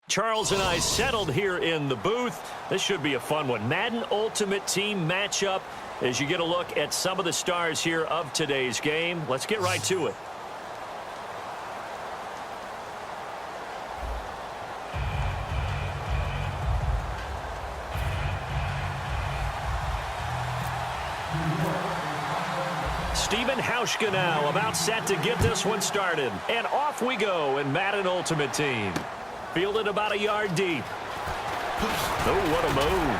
Charles and I settled here in the booth. This should be a fun one. Madden Ultimate Team matchup as you get a look at some of the stars here of today's game. Let's get right to it. Steven Hauschka now about set to get this one started. And off we go in Madden Ultimate Team. Fielded about a yard deep. Oh, what a move.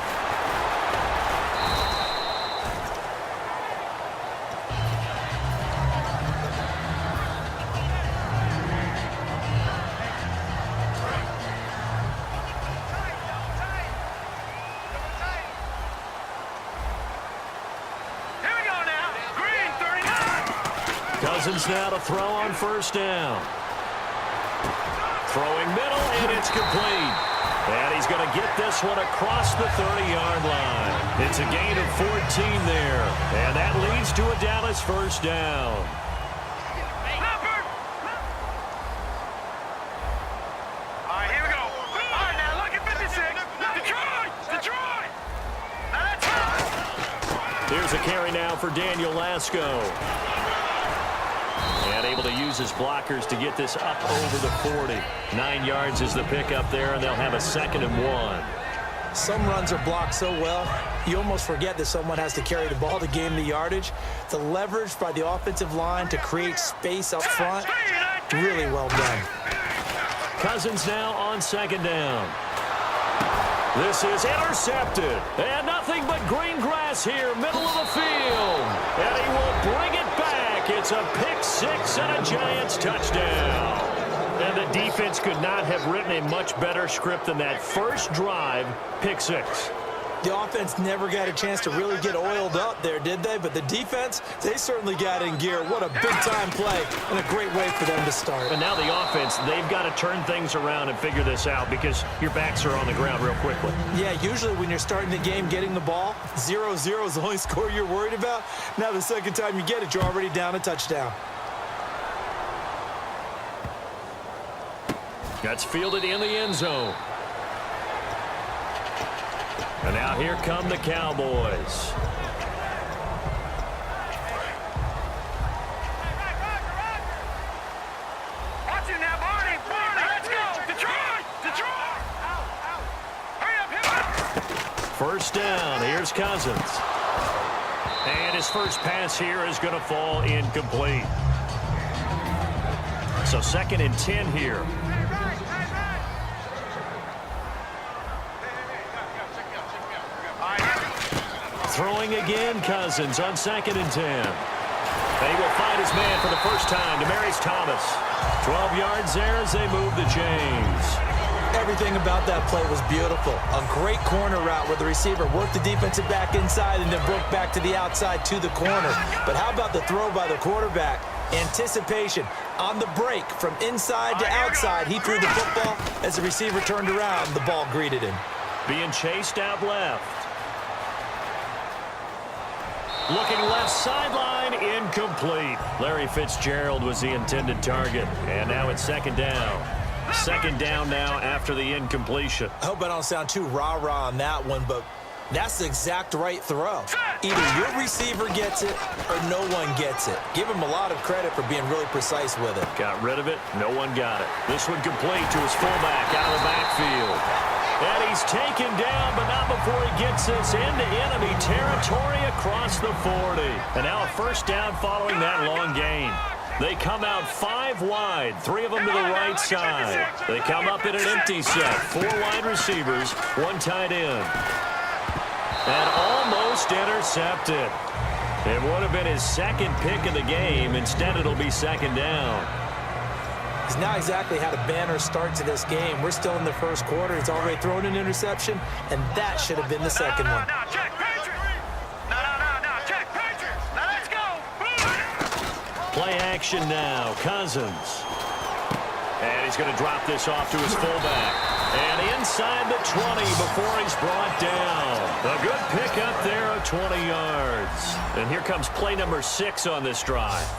Here we go now. Green 39. Cousins now to throw on first down. Throwing middle, and it's complete. And he's going to get this one across the 30-yard line. It's a gain of 14 there. And that leads to a Dallas first down. All right, here we go. All right, now look at 56. Detroit! Now that's it. Here's a carry now for Daniel Lasco. And able to use his blockers to get this up over the 40. 9 yards is the pickup there, and they'll have a 2nd and 1. Some runs are blocked so well, you almost forget that someone has to carry the ball to gain the yardage. The leverage by the offensive line to create space up front, really well done. Cousins now on 2nd down. This is intercepted. And nothing but green grass here, middle of the field. And he will bring it back. It's a pick 6 and a Giants touchdown. And the defense could not have written a much better script than that first drive, pick 6. The offense never got a chance to really get oiled up there, did they? But the defense, they certainly got in gear. What a big-time play and a great way for them to start. And now the offense, they've got to turn things around and figure this out because your backs are on the ground real quickly. Yeah, usually when you're starting the game getting the ball, 0-0 is the only score you're worried about. Now the second time you get it, you're already down a touchdown. That's fielded in the end zone. And now here come the Cowboys. Watch it now, Barney. Let's go. Detroit! Hurry up. First down. Here's Cousins. And his first pass here is going to fall incomplete. So 2nd and 10 here. Throwing again, Cousins on 2nd and 10. And he will find his man for the first time, Demaryius Thomas. 12 yards there as they move the chains. Everything about that play was beautiful. A great corner route where the receiver worked the defensive back inside and then broke back to the outside to the corner. But how about the throw by the quarterback? Anticipation on the break from inside to outside. He threw the football. As the receiver turned around, the ball greeted him. Being chased out left. Looking left sideline, incomplete. Larry Fitzgerald was the intended target. And now it's 2nd down. 2nd down now after the incompletion. I hope I don't sound too rah-rah on that one, but that's the exact right throw. Either your receiver gets it or no one gets it. Give him a lot of credit for being really precise with it. Got rid of it. No one got it. This one complete to his fullback out of the backfield. And he's taken down, but not before he gets this into enemy territory across the 40. And now a first down following that long gain. They come out 5 wide, 3 of them to the right side. They come up in an empty set, 4 wide receivers, 1 tight end. And almost intercepted. It would have been his 2nd pick of the game. Instead, it'll be 2nd down. He's not exactly had a banner start to this game. We're still in the first quarter. He's already thrown an interception, and that should have been the second one. No, check Patriots. No, check Patriots. Now let's go. Play action now. Cousins. And he's going to drop this off to his fullback. And inside the 20 before he's brought down. A good pickup there of 20 yards. And here comes play number 6 on this drive.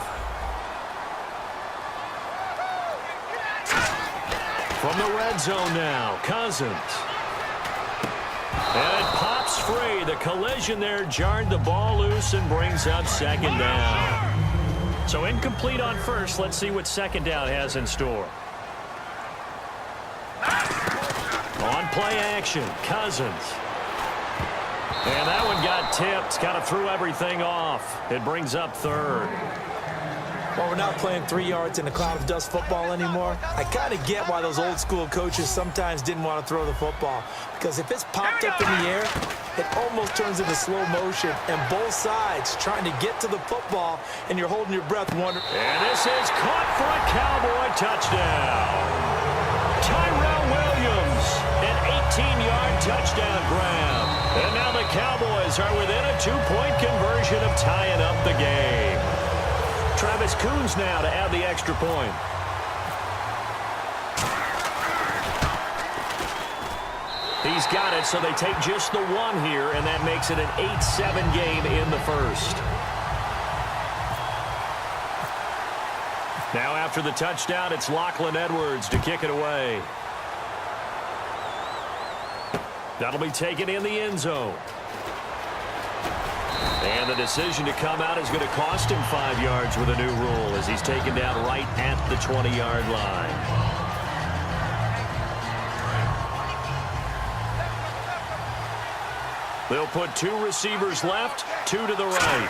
From the red zone now, Cousins. And it pops free. The collision there jarred the ball loose and brings up second down. So incomplete on first. Let's see what second down has in store. On play action, Cousins. And that one got tipped. Kind of threw everything off. It brings up third. Well, we're not playing 3 yards in a cloud of dust football anymore. I kind of get why those old school coaches sometimes didn't want to throw the football. Because if it's popped up in the air, it almost turns into slow motion. And both sides trying to get to the football, and you're holding your breath wondering. And this is caught for a Cowboy touchdown. Tyrell Williams, an 18-yard touchdown grab. And now the Cowboys are within a 2-point conversion of tying up the game. Travis Coons now to add the extra point. He's got it, so they take just the one here, and that makes it an 8-7 game in the first. Now after the touchdown, it's Lachlan Edwards to kick it away. That'll be taken in the end zone. And the decision to come out is going to cost him 5 yards with a new rule as he's taken down right at the 20-yard line. They'll put 2 receivers left, 2 to the right.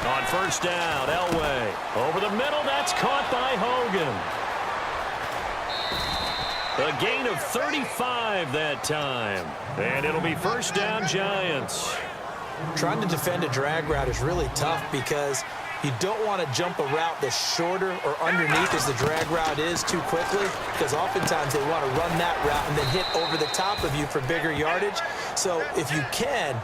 On first down, Elway. Over the middle, that's caught by Hogan. A gain of 35 that time. And it'll be first down, Giants. Trying to defend a drag route is really tough because you don't want to jump a route that's shorter or underneath as the drag route is too quickly, because oftentimes they want to run that route and then hit over the top of you for bigger yardage. So if you can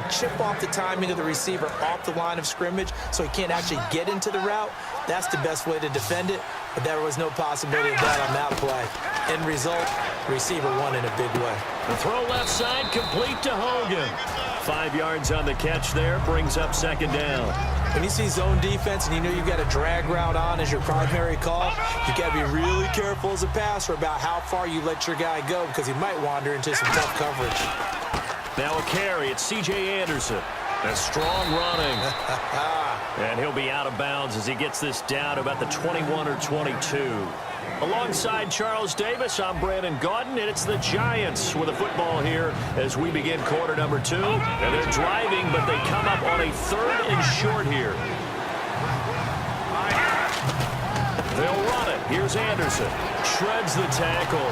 chip off the timing of the receiver off the line of scrimmage so he can't actually get into the route, that's the best way to defend it. But there was no possibility of that on that play. End result, receiver won in a big way. The throw left side complete to Hogan. 5 yards on the catch there, brings up second down. When you see zone defense and you know you've got a drag route on as your primary call, you've got to be really careful as a passer about how far you let your guy go because he might wander into some tough coverage. Now a carry, it's C.J. Anderson. A strong running. And he'll be out of bounds as he gets this down to about the 21 or 22. Alongside Charles Davis, I'm Brandon Gaudin, and it's the Giants with a football here as we begin quarter number 2. And they're driving, but they come up on a 3rd and short here. They'll run it. Here's Anderson. Shreds the tackle.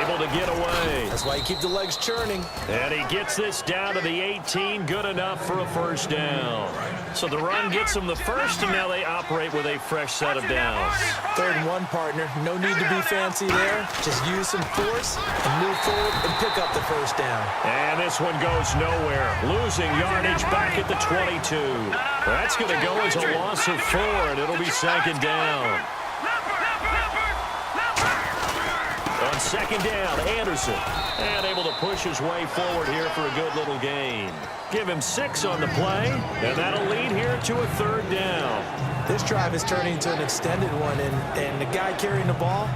Able to get away. That's why you keep the legs churning. And he gets this down to the 18. Good enough for a first down. So the run gets them the first, and now they operate with a fresh set of downs. 3rd and 1, partner. No need to be fancy there. Just use some force and move forward and pick up the first down. And this one goes nowhere. Losing yardage back at the 22. That's going to go as a loss of 4, and it'll be second down. On second down, Anderson. And able to push his way forward here for a good little gain. Give him 6 on the play, and that'll lead here to a 3rd down. This drive is turning into an extended one, and the guy carrying the ball,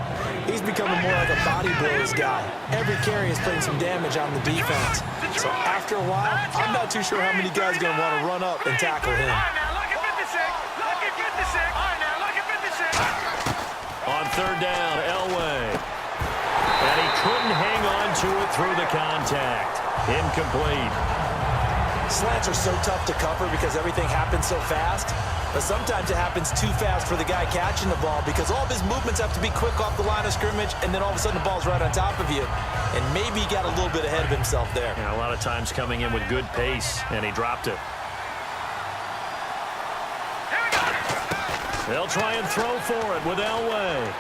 he's becoming more like a body blows guy. Every carry is putting some damage on the defense. So after a while, I'm not too sure how many guys are going to want to run up and tackle him. On 3rd down, Elway. And he couldn't hang on to it through the contact. Incomplete. Slants are so tough to cover because everything happens so fast. But sometimes it happens too fast for the guy catching the ball because all of his movements have to be quick off the line of scrimmage, and then all of a sudden the ball's right on top of you. And maybe he got a little bit ahead of himself there. Yeah, a lot of times coming in with good pace, and he dropped it. They'll try and throw for it with Elway.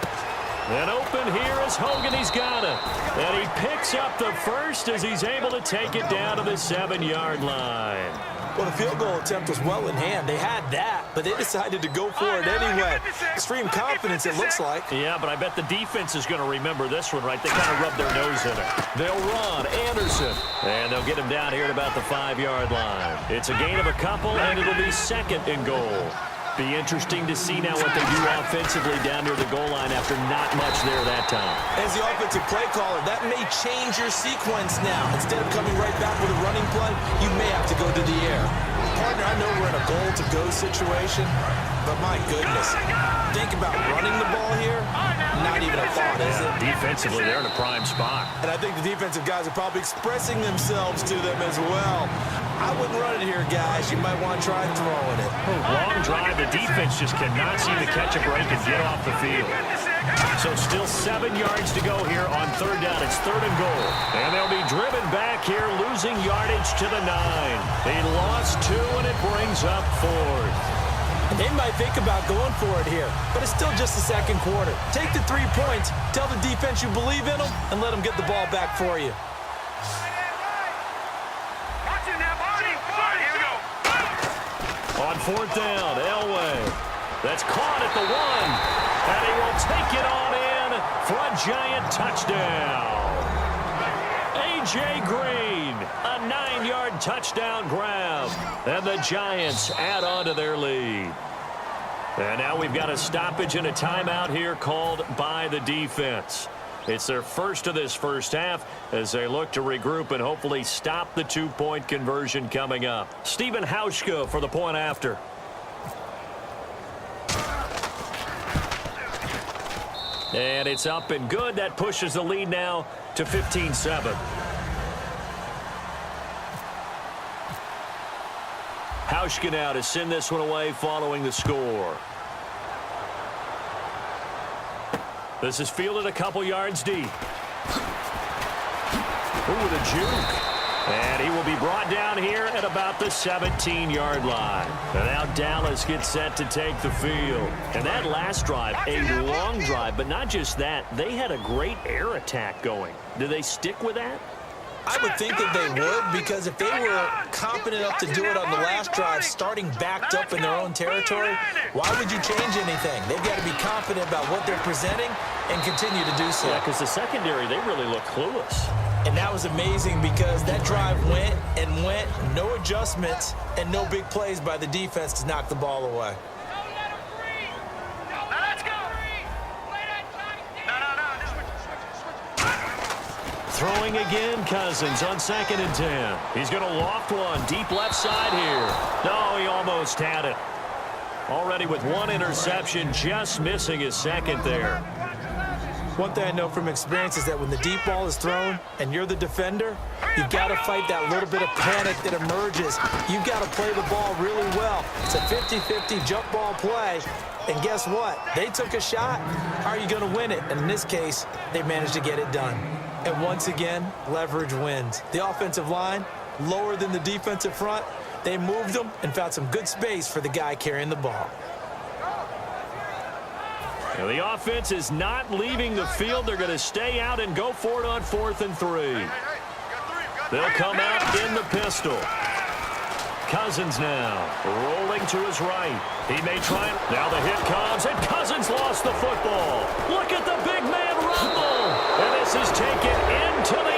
And open here is Hogan. He's got it. And he picks up the first as he's able to take it down to the 7-yard line. Well, the field goal attempt was well in hand. They had that, but they decided to go for it anyway. Extreme confidence, it looks like. Yeah, but I bet the defense is going to remember this one, right? They kind of rubbed their nose in it. They'll run. Anderson. And they'll get him down here at about the 5-yard line. It's a gain of a couple, and it'll be 2nd and goal. Be interesting to see now what they do offensively down near the goal line after not much there that time. As the offensive play caller, that may change your sequence now. Instead of coming right back with a running play, you may have to go to the air. Partner, I know we're in a goal-to-go situation, but my goodness, think about running the ball here. Not even a thought, is it? Defensively, they're in a prime spot. And I think the defensive guys are probably expressing themselves to them as well. I wouldn't run it here, guys. You might want to try throwing it. Long drive. The defense just cannot seem to catch a break and get off the field. So still 7 yards to go here on third down. It's 3rd and goal. And they'll be driven back here, losing yardage to the 9. They lost 2, and it brings up 4th. They might think about going for it here, but it's still just the second quarter. Take the 3 points, tell the defense you believe in them, and let them get the ball back for you. On 4th down, Elway. That's caught at the 1. And he will take it on in for a giant touchdown. A.J. Green, a 9-yard touchdown grab. And the Giants add on to their lead. And now we've got a stoppage and a timeout here called by the defense. It's their first of this first half as they look to regroup and hopefully stop the 2-point conversion coming up. Stephen Hauschka for the point after. And it's up and good. That pushes the lead now to 15-7. Hauschka now to send this one away following the score. This is fielded a couple yards deep. Ooh, the juke. And he will be brought down here at about the 17-yard line. And now Dallas gets set to take the field. And that last drive, a long drive, but not just that. They had a great air attack going. Do they stick with that? I would think that they would, because if they were confident enough to do it on the last drive, starting backed up in their own territory, why would you change anything? They've got to be confident about what they're presenting and continue to do so. Yeah, because the secondary, they really look clueless. And that was amazing because that drive went and went, no adjustments, and no big plays by the defense to knock the ball away. Throwing again, Cousins on 2nd and 10. He's going to loft one deep left side here. No, he almost had it. Already with 1 interception, just missing his 2nd there. One thing I know from experience is that when the deep ball is thrown and you're the defender, you've got to fight that little bit of panic that emerges. You've got to play the ball really well. It's a 50-50 jump ball play. And guess what? They took a shot. How are you going to win it? And in this case, they managed to get it done. And once again, leverage wins. The offensive line, lower than the defensive front. They moved them and found some good space for the guy carrying the ball. Now the offense is not leaving the field. They're going to stay out and go for it on 4th and 3. They'll come out in the pistol. Cousins now rolling to his right. He may try it. Now the hit comes, and Cousins lost the football. Look at the big man rumble. And this is taken into the